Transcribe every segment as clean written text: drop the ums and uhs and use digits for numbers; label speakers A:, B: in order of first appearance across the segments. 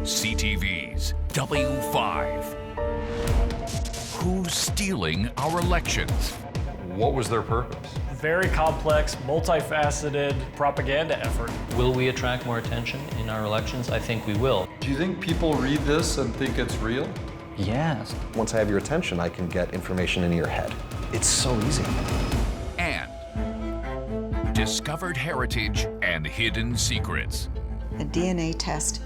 A: CTV's W5. Who's stealing our elections?
B: What was their purpose?
C: Very complex, multifaceted propaganda effort.
D: Will we attract more attention in our elections? I think we will.
B: Do you think people read this and think it's real?
D: Yes.
E: Once I have your attention, I can get information into your head. It's so easy.
A: And discovered heritage and hidden secrets.
F: A DNA test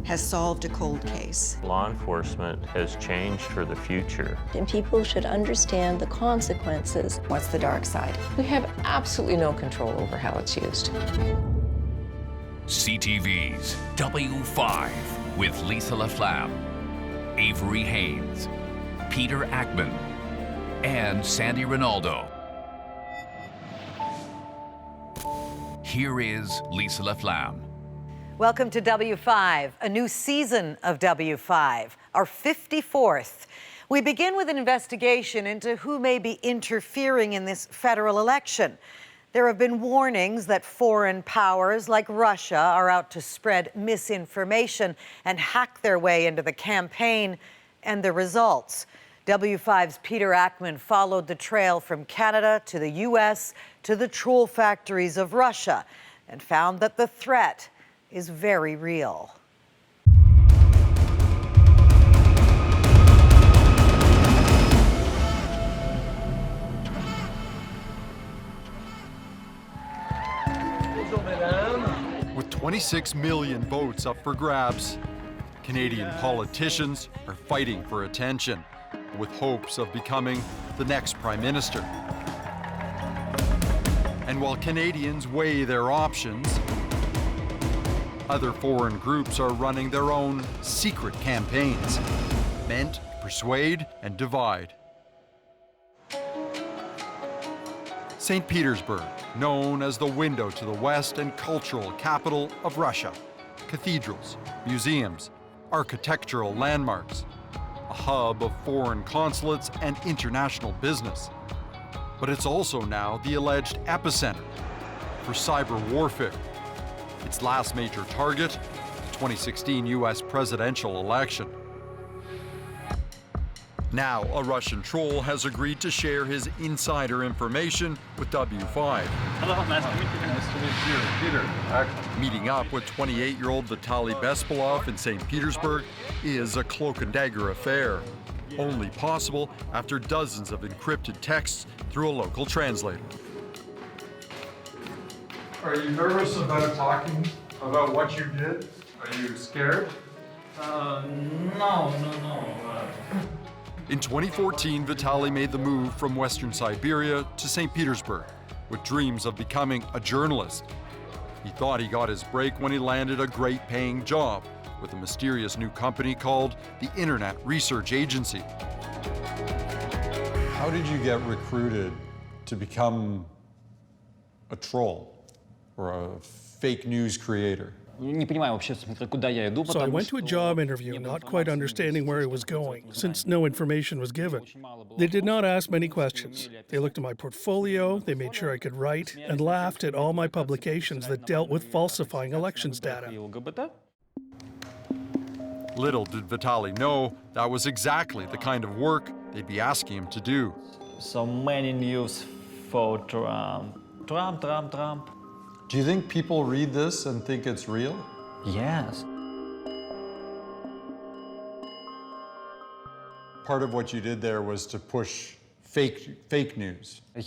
F: has solved a cold case.
G: Law enforcement has changed for the future.
H: And people should understand the consequences.
F: What's the dark side?
I: We have absolutely no control over how it's used.
A: CTV's W5 with Lisa LaFlamme, Avery Haynes, Peter Akman, and Sandy Ronaldo. Here is Lisa LaFlamme.
J: Welcome to W5, a new season of W5, our 54th. We begin with an investigation into who may be interfering in this federal election. There have been warnings that foreign powers like Russia are out to spread misinformation and hack their way into the campaign and the results. W5's Peter Akman followed the trail from Canada to the U.S. to the troll factories of Russia and found that the threat is very real.
K: With 26 million votes up for grabs, Canadian politicians are fighting for attention with hopes of becoming the next Prime Minister. And while Canadians weigh their options, other foreign groups are running their own secret campaigns, meant to persuade and divide. St. Petersburg, known as the window to the West and cultural capital of Russia. Cathedrals, museums, architectural landmarks, a hub of foreign consulates and international business. But it's also now the alleged epicenter for cyber warfare. Its last major target, the 2016 US presidential election. Now, a Russian troll has agreed to share his insider information with W5.
B: Hello, nice to meet you. Nice to meet you, Peter. Akman.
K: Meeting up with 28-year-old Vitaly Bespalov in St. Petersburg is a cloak and dagger affair, only possible after dozens of encrypted texts through a local translator.
B: Are you nervous about talking about what you did? Are you scared?
D: No.
K: In 2014, Vitaly made the move from Western Siberia to St. Petersburg with dreams of becoming a journalist. He thought he got his break when he landed a great paying job with a mysterious new company called the Internet Research Agency.
B: How did you get recruited to become a troll or a fake news creator?
L: So I went to a job interview, not quite understanding where I was going, since no information was given. They did not ask many questions. They looked at my portfolio, they made sure I could write, and laughed at all my publications that dealt with falsifying elections data.
K: Little did Vitaly know that was exactly the kind of work they'd be asking him to do.
D: So many news for Trump. Trump.
B: Do you think people read this and think it's real?
D: Yes.
B: Part of what you did there was to push fake news.
L: During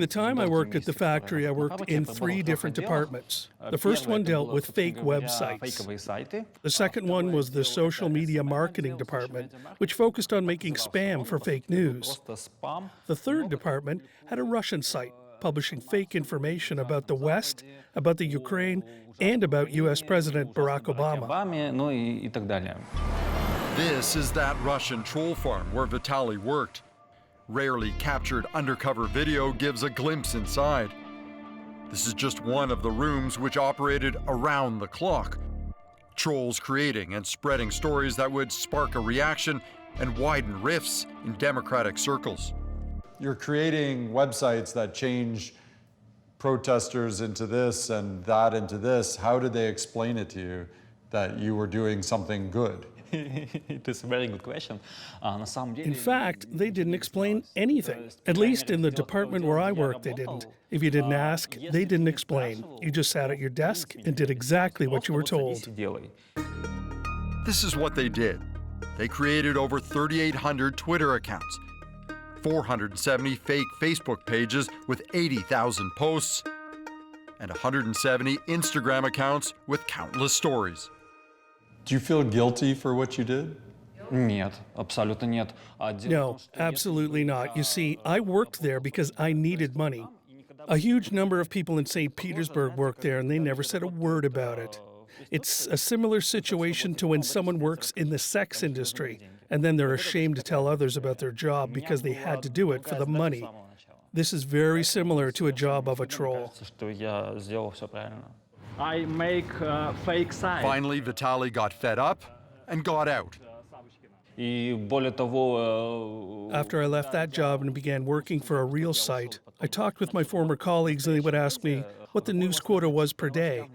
L: the time I worked at the factory, I worked in 3 different departments. The first one dealt with fake websites. The second one was the social media marketing department, which focused on making spam for fake news. The third department had a Russian site, publishing fake information about the West, about the Ukraine, and about US President Barack Obama.
K: This is that Russian troll farm where Vitaly worked. Rarely captured undercover video gives a glimpse inside. This is just one of the rooms which operated around the clock. Trolls creating and spreading stories that would spark a reaction and widen rifts in democratic circles.
B: You're creating websites that change protesters into this and that into this, how did they explain it to you that you were doing something good?
M: It is a very good question.
L: In fact, they didn't explain anything. At least in the department where I worked, they didn't. If you didn't ask, they didn't explain. You just sat at your desk and did exactly what you were told.
K: This is what they did. They created over 3,800 Twitter accounts, 470 fake Facebook pages with 80,000 posts, and 170 Instagram accounts with countless stories.
B: Do you feel guilty for what you did?
M: Нет, абсолютно нет.
L: No, absolutely not. You see, I worked there because I needed money. A huge number of people in St. Petersburg worked there, and they never said a word about it. It's a similar situation to when someone works in the sex industry, and then they're ashamed to tell others about their job because they had to do it for the money. This is very similar to a job of a troll.
C: I make fake sites.
K: Finally, Vitaly got fed up and got out.
L: After I left that job and began working for a real site, I talked with my former colleagues and they would ask me what the news quota was per day.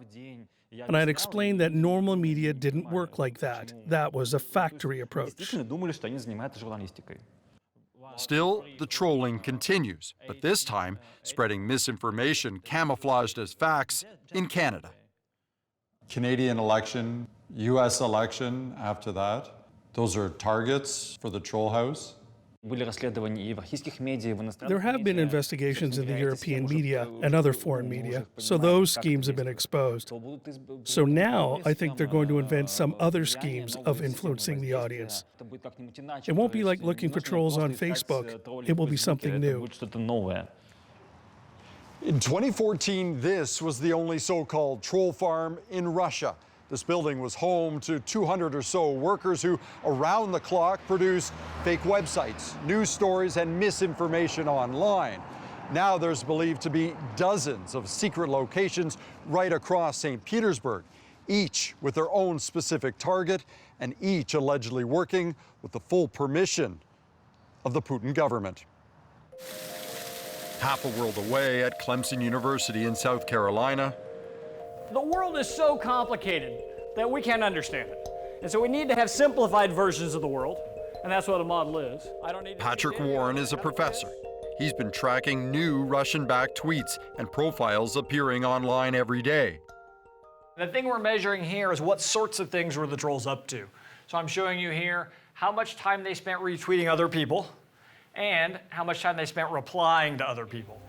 L: And I'd explain that normal media didn't work like that. That was a factory approach.
K: Still, the trolling continues, but this time spreading misinformation camouflaged as facts in Canada.
B: Canadian election, US election after that, those are targets for the troll house?
L: There have been investigations in the European media and other foreign media, so those schemes have been exposed. So now I think they're going to invent some other schemes of influencing the audience. It won't be like looking for trolls on Facebook. It will be something new.
K: In 2014, this was the only so-called troll farm in Russia. This building was home to 200 or so workers who, around the clock, produced fake websites, news stories, and misinformation online. Now there's believed to be dozens of secret locations right across St. Petersburg, each with their own specific target, and each allegedly working with the full permission of the Putin government. Half a world away at Clemson University in South Carolina,
C: The world is so complicated that we can't understand it. And so we need to have simplified versions of the world, and that's what a model is.
K: Patrick Warren is a professor. He's been tracking new Russian-backed tweets and profiles appearing online every day.
C: The thing we're measuring here is what sorts of things were the trolls up to. So I'm showing you here how much time they spent retweeting other people and how much time they spent replying to other people.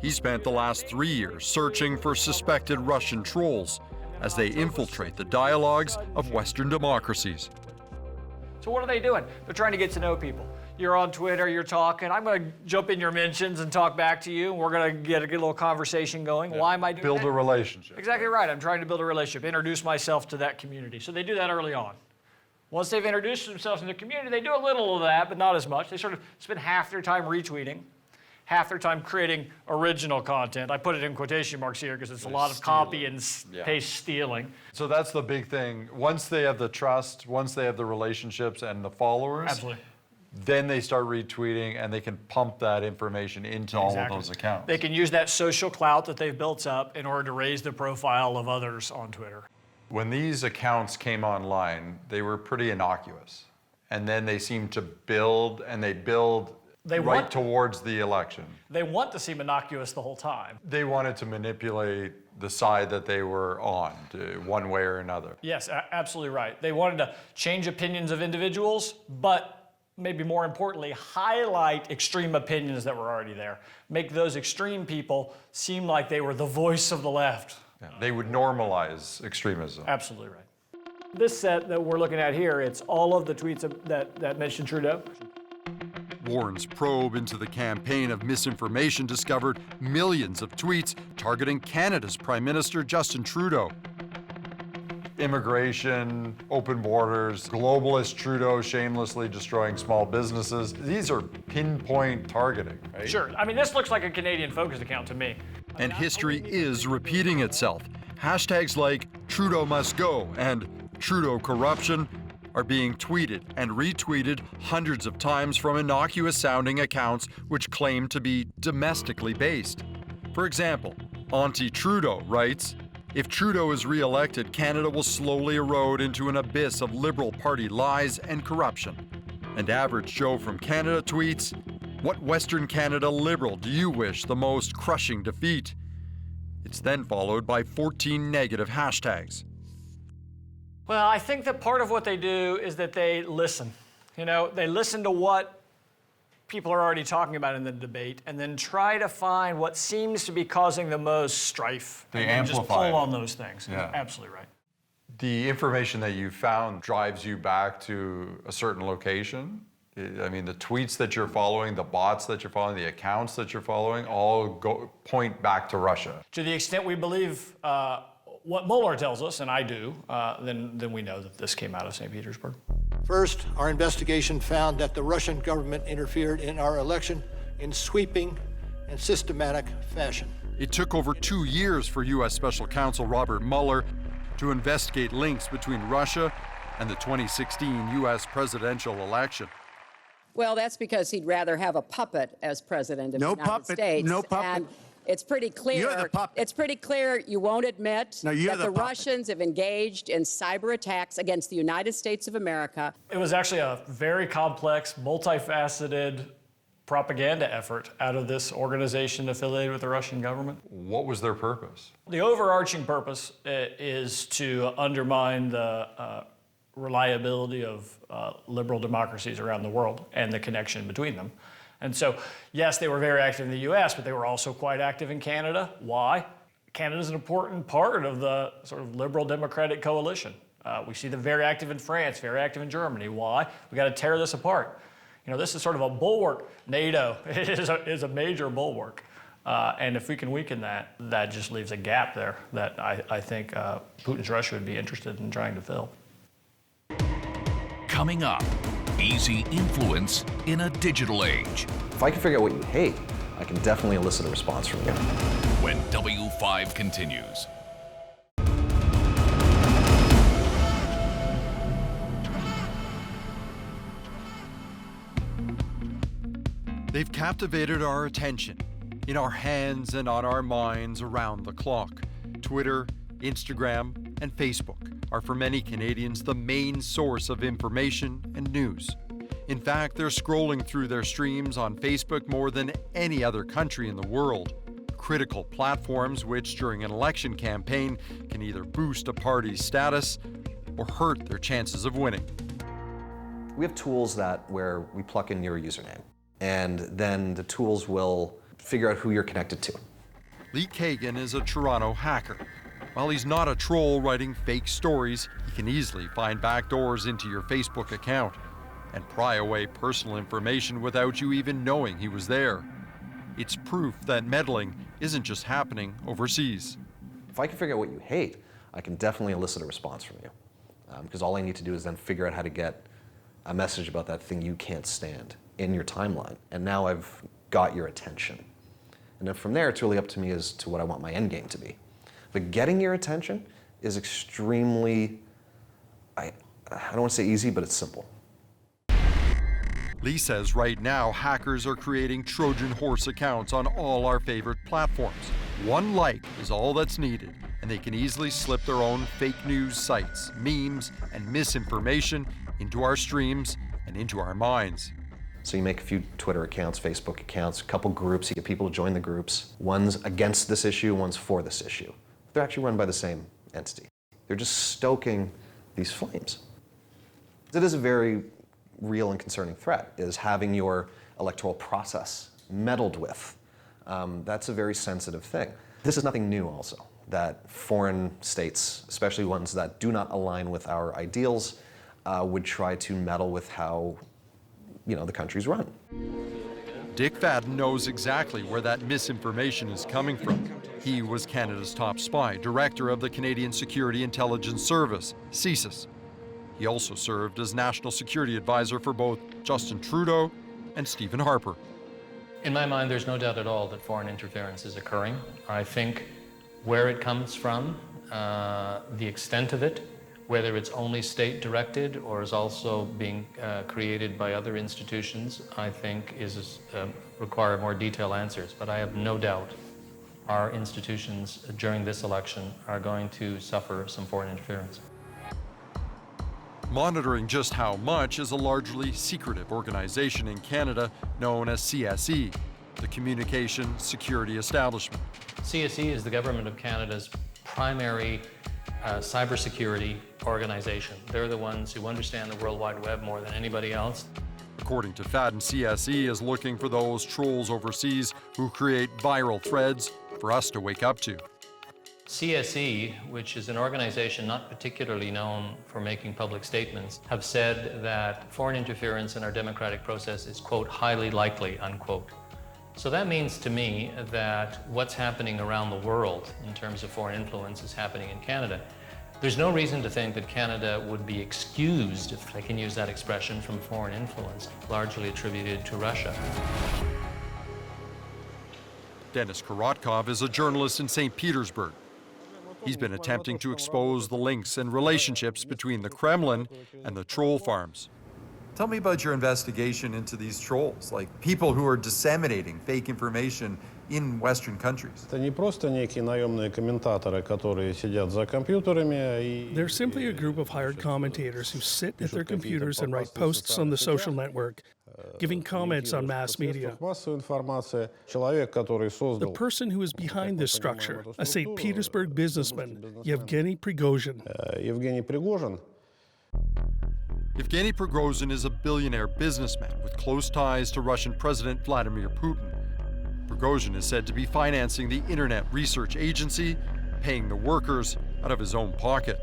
K: He spent the last 3 years searching for suspected Russian trolls as they infiltrate the dialogues of Western democracies.
C: So what are they doing? They're trying to get to know people. You're on Twitter, you're talking, I'm going to jump in your mentions and talk back to you, and we're going to get a good little conversation going. Yeah. Why am I doing
B: that? Build a relationship.
C: Exactly right. I'm trying to build a relationship, introduce myself to that community. So they do that early on. Once they've introduced themselves in the community, they do a little of that, but not as much. They sort of spend half their time retweeting, half their time creating original content. I put it in quotation marks here because it's a lot of copy and paste stealing.
B: So that's the big thing. Once they have the trust, once they have the relationships and the followers,
C: absolutely,
B: then they start retweeting and they can pump that information into all of those accounts.
C: They can use that social clout that they've built up in order to raise the profile of others on Twitter.
B: When these accounts came online, they were pretty innocuous. And then they seemed to build, and they build right towards the election.
C: They want to seem innocuous the whole time.
B: They wanted to manipulate the side that they were on, one way or another.
C: Yes, absolutely right. They wanted to change opinions of individuals, but maybe more importantly, highlight extreme opinions that were already there. Make those extreme people seem like they were the voice of the left.
B: Yeah, they would normalize extremism.
C: Absolutely right. This set that we're looking at here, it's all of the tweets that mention Trudeau.
K: Warren's probe into the campaign of misinformation discovered millions of tweets targeting Canada's Prime Minister Justin Trudeau.
B: Immigration, open borders, globalist Trudeau shamelessly destroying small businesses. These are pinpoint targeting, right?
C: Sure. I mean, this looks like a Canadian-focused account to me.
K: And history is repeating itself. Hashtags like Trudeau must go and Trudeau corruption are being tweeted and retweeted hundreds of times from innocuous-sounding accounts which claim to be domestically based. For example, Auntie Trudeau writes, if Trudeau is re-elected, Canada will slowly erode into an abyss of Liberal Party lies and corruption. And Average Joe from Canada tweets, what Western Canada Liberal do you wish the most crushing defeat? It's then followed by 14 negative hashtags.
C: Well, I think that part of what they do is that they listen. You know, they listen to what people are already talking about in the debate and then try to find what seems to be causing the most strife.
B: They
C: and just
B: amplify
C: pull
B: it.
C: on those things.
B: Yeah.
C: Absolutely right.
B: The information that you found drives you back to a certain location. I mean, the tweets that you're following, the bots that you're following, the accounts that you're following, all point back to Russia.
C: To the extent we believe what Mueller tells us, and I do, then we know that this came out of St. Petersburg.
N: First, our investigation found that the Russian government interfered in our election in sweeping and systematic fashion.
K: It took over 2 years for U.S. Special Counsel Robert Mueller to investigate links between Russia and the 2016 U.S. presidential election.
O: Well, that's because he'd rather have a puppet as president of the United States.
P: No puppet.
O: And it's pretty clear.
P: You're the puppet.
O: It's pretty clear you won't admit
P: No, you're
O: that
P: the
O: the
P: puppet.
O: Russians have engaged in cyber attacks against the United States of America.
C: It was actually a very complex, multifaceted propaganda effort out of this organization affiliated with the Russian government.
B: What was their purpose?
C: The overarching purpose is to undermine the reliability of liberal democracies around the world and the connection between them. And so, yes, they were very active in the US, but they were also quite active in Canada. Why? Canada's an important part of the sort of liberal democratic coalition. We see them very active in France, very active in Germany. Why? We got to tear this apart. You know, this is sort of a bulwark. NATO is a major bulwark. And if we can weaken that, that just leaves a gap there that I think Putin's Russia would be interested in trying to fill.
A: Coming up, easy influence in a digital age.
E: If I can figure out what you hate, I can definitely elicit a response from you.
A: When W5 continues.
K: They've captivated our attention, in our hands and on our minds around the clock. Twitter, Instagram, and Facebook are for many Canadians the main source of information and news. In fact, they're scrolling through their streams on Facebook more than any other country in the world. Critical platforms which, during an election campaign, can either boost a party's status or hurt their chances of winning.
E: We have tools where we pluck in your username, and then the tools will figure out who you're connected to.
K: Lee Kagan is a Toronto hacker. While he's not a troll writing fake stories, he can easily find backdoors into your Facebook account and pry away personal information without you even knowing he was there. It's proof that meddling isn't just happening overseas.
E: If I can figure out what you hate, I can definitely elicit a response from you. Because all I need to do is then figure out how to get a message about that thing you can't stand in your timeline. And now I've got your attention. And then from there, it's really up to me as to what I want my end game to be. But getting your attention is extremely, I don't want to say easy, but it's simple.
K: Lee says right now, hackers are creating Trojan horse accounts on all our favorite platforms. One like is all that's needed, and they can easily slip their own fake news sites, memes, and misinformation into our streams and into our minds.
E: So you make a few Twitter accounts, Facebook accounts, a couple groups, you get people to join the groups. One's against this issue, one's for this issue. They're actually run by the same entity. They're just stoking these flames. It is a very real and concerning threat, is having your electoral process meddled with. That's a very sensitive thing. This is nothing new also, that foreign states, especially ones that do not align with our ideals, would try to meddle with how the country's run.
K: Dick Fadden knows exactly where that misinformation is coming from. He was Canada's top spy, director of the Canadian Security Intelligence Service, CSIS. He also served as National Security Advisor for both Justin Trudeau and Stephen Harper.
D: In my mind, there's no doubt at all that foreign interference is occurring. I think where it comes from, the extent of it, whether it's only state-directed or is also being created by other institutions, I think require more detailed answers. But I have no doubt our institutions during this election are going to suffer some foreign interference.
K: Monitoring just how much is a largely secretive organization in Canada known as CSE, the Communication Security Establishment.
D: CSE is the Government of Canada's primary cybersecurity organization. They're the ones who understand the World Wide Web more than anybody else.
K: According to Fadden, CSE is looking for those trolls overseas who create viral threads for us to wake up to.
D: CSE, which is an organization not particularly known for making public statements, have said that foreign interference in our democratic process is, quote, highly likely, unquote. So that means to me that what's happening around the world in terms of foreign influence is happening in Canada. There's no reason to think that Canada would be excused, if I can use that expression, from foreign influence, largely attributed to Russia.
K: Denis Korotkov is a journalist in St. Petersburg. He's been attempting to expose the links and relationships between the Kremlin and the troll farms.
B: Tell me about your investigation into these trolls, like people who are disseminating fake information in Western countries.
P: They're
L: simply a group of hired commentators who sit at their computers and write posts on the social network, giving comments on mass media. The person who is behind this structure, a St. Petersburg businessman, Yevgeny Prigozhin.
K: Yevgeny Prigozhin is a billionaire businessman with close ties to Russian President Vladimir Putin. Prigozhin is said to be financing the Internet Research Agency, paying the workers out of his own pocket.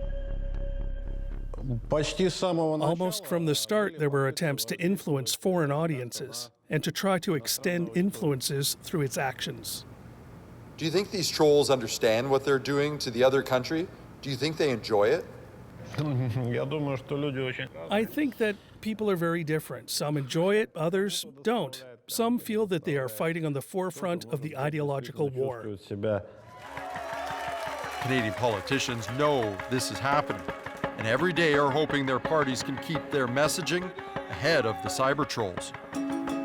L: Almost from the start, there were attempts to influence foreign audiences and to try to extend influences through its actions.
B: Do you think these trolls understand what they're doing to the other country? Do you think they enjoy it?
L: I think that people are very different. Some enjoy it, others don't. Some feel that they are fighting on the forefront of the ideological war.
K: Canadian politicians know this is happening, and every day are hoping their parties can keep their messaging ahead of the cyber trolls.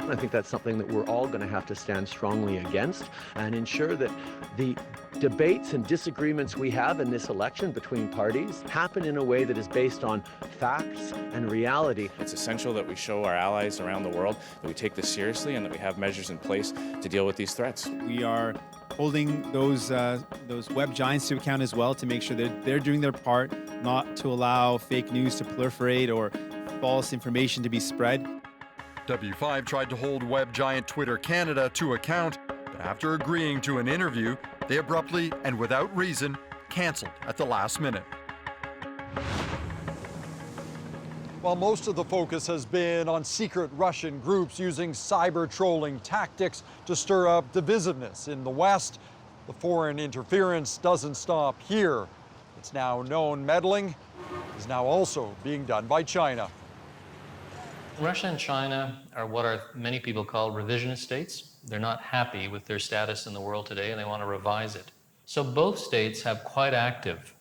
Q: I think that's something that we're all going to have to stand strongly against and ensure that the debates and disagreements we have in this election between parties happen in a way that is based on facts and reality.
R: It's essential that we show our allies around the world that we take this seriously and that we have measures in place to deal with these threats.
S: We are holding those web giants to account as well to make sure that they're doing their part, not to allow fake news to proliferate or false information to be spread.
K: W5 tried to hold web giant Twitter Canada to account, but after agreeing to an interview, they abruptly and without reason canceled at the last minute. While most of the focus has been on secret Russian groups using cyber trolling tactics to stir up divisiveness in the West, the foreign interference doesn't stop here. It's now known meddling is now also being done by China.
D: Russia and China are what many people call revisionist states. They're not happy with their status in the world today and they want to revise it. So both states have quite active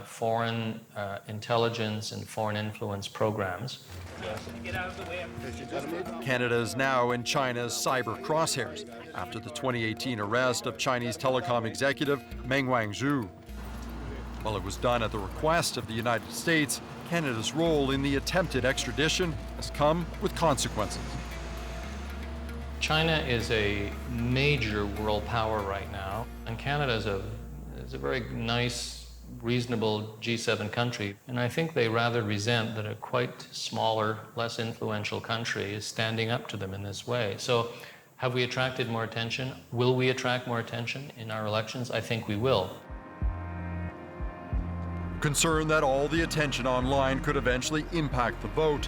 D: foreign intelligence and foreign influence programs.
K: Canada is now in China's cyber crosshairs after the 2018 arrest of Chinese telecom executive Meng Wanzhou. While it was done at the request of the United States, Canada's role in the attempted extradition has come with consequences.
D: China is a major world power right now, and Canada is a very nice, reasonable G7 country. And I think they rather resent that a quite smaller, less influential country is standing up to them in this way. So have we attracted more attention? Will we attract more attention in our elections? I think we will.
K: Concerned that all the attention online could eventually impact the vote,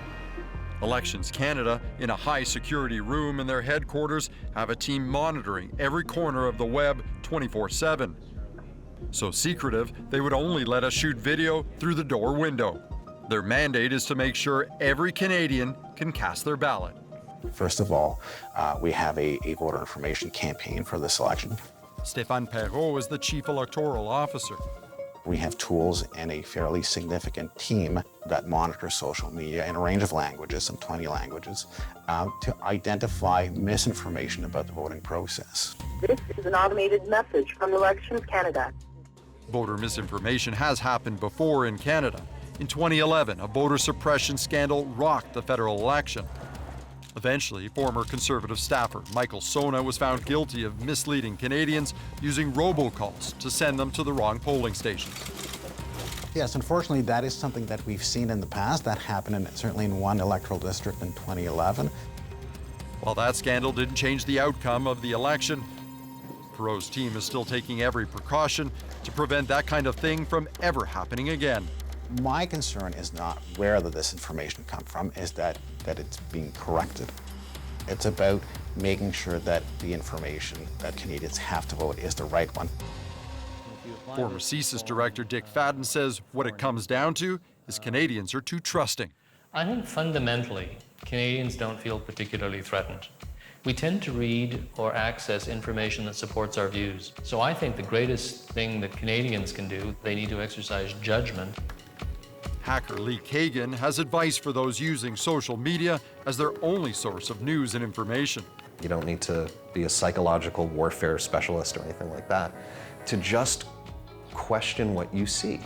K: Elections Canada, in a high-security room in their headquarters, have a team monitoring every corner of the web 24/7. So secretive, they would only let us shoot video through the door window. Their mandate is to make sure every Canadian can cast their ballot.
T: First of all, we have a voter information campaign for this election.
K: Stéphane Perrault is the Chief Electoral Officer.
T: We have tools and a fairly significant team that monitors social media in a range of languages, some 20 languages, to identify misinformation about the voting process.
P: This is an automated message from Elections Canada.
K: Voter misinformation has happened before in Canada. In 2011, a voter suppression scandal rocked the federal election. Eventually, former Conservative staffer Michael Sona was found guilty of misleading Canadians using robocalls to send them to the wrong polling stations.
T: Yes, unfortunately, that is something that we've seen in the past. That happened certainly in one electoral district in 2011.
K: While that scandal didn't change the outcome of the election, Perot's team is still taking every precaution to prevent that kind of thing from ever happening again.
T: My concern is not where the disinformation comes from, is that it's being corrected. It's about making sure that the information that Canadians have to vote is the right one.
K: Former CSIS director Dick Fadden says what it comes down to is Canadians are too trusting.
D: I think fundamentally, Canadians don't feel particularly threatened. We tend to read or access information that supports our views. So I think the greatest thing that Canadians can do, they need to exercise judgment.
K: Hacker Lee Kagan has advice for those using social media as their only source of news and information.
E: You don't need to be a psychological warfare specialist or anything like that to just question what you see.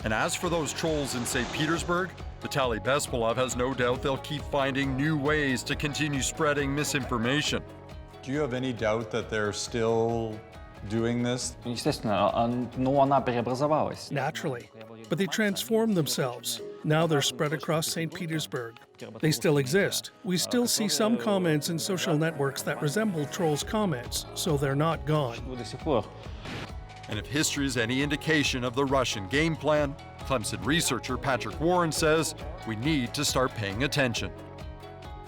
K: And as for those trolls in St. Petersburg, Vitaly Bespalov has no doubt they'll keep finding new ways to continue spreading misinformation.
B: Do you have any doubt that they're still doing this?
L: Naturally. But they transformed themselves. Now they're spread across St. Petersburg. They still exist. We still see some comments in social networks that resemble trolls' comments, so they're not gone.
K: And if history is any indication of the Russian game plan, Clemson researcher Patrick Warren says we need to start paying attention.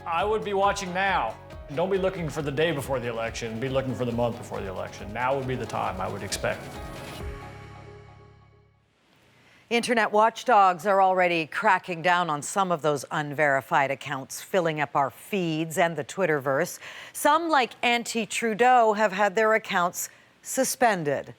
C: I would be watching now. Don't be looking for the day before the election, be looking for the month before the election. Now would be the time, I would expect.
J: Internet watchdogs are already cracking down on some of those unverified accounts filling up our feeds and the Twitterverse. Some, like anti-Trudeau, have had their accounts suspended.